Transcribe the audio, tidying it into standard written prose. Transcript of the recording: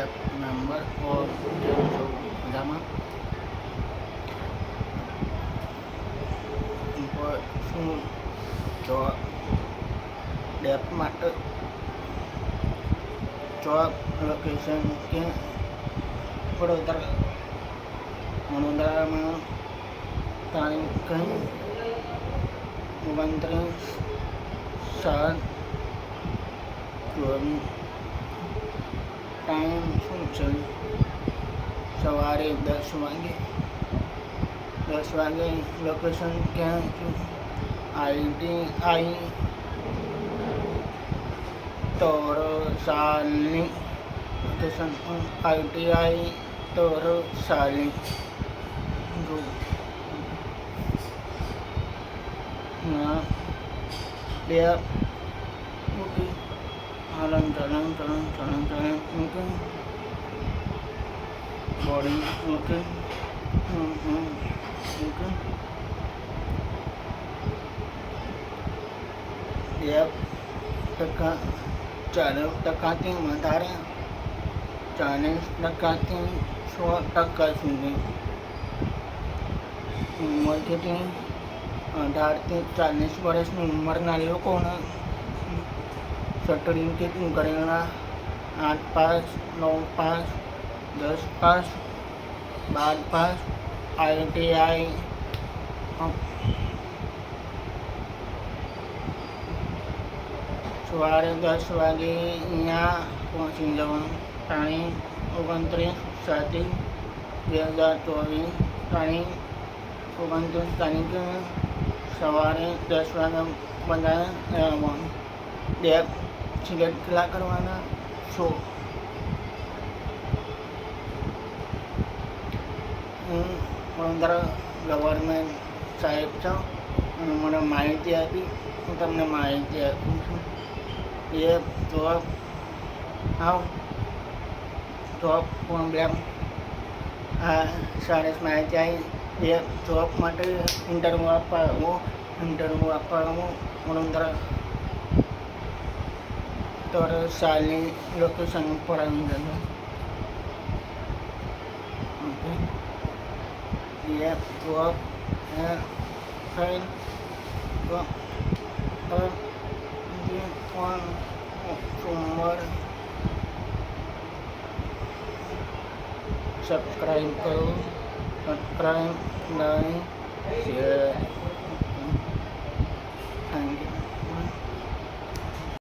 Dev member or so Jama import cho Dev માટે job location કે વડોદરામાં તારીખ 29/7/24 ટાઈમ શું છે સવારે 10 વાગે લોકેશન ક્યાં છે ITI Tarsali location ITI Tarsali ના બે ઓકે હલન ચલન ઓકે બોડી ઓકે ઓકે 40%થી વધારે 40%થી 100% સુધી ઉંમર કેટલી 18થી 40 વર્ષની ઉંમરના લોકોને સર્ટિફિકેટ કરેલા 8 pass 9 pass 10 pass 12 pass ITI સવારે 10 વાગે અહીંયા પહોંચી જવાનું તારીખ 29/7/2024 તારીખ 29 તારીખે સવારે 10 વાગે બધા આવવાનું ડેપ સિલેક્ટ કેટલા કરવાના 100 હું વડોદરા ગવર્મેન્ટ સાહેબ છું અને મને માહિતી આપી હું તમને માહિતી આપું છું એ જોબ જોબ પ્રોબ્લેમ આ સરસ માહિતી આવી એ જોબ માટે ઇન્ટરવ્યૂ આપવા વડોદરા તરસાલી લોકેશન ઉપર આવી જજો ઓકે એ જોબ ફાઇલ સોમવાર સબસ્ક્રાઈબ કરો લાઈક શેર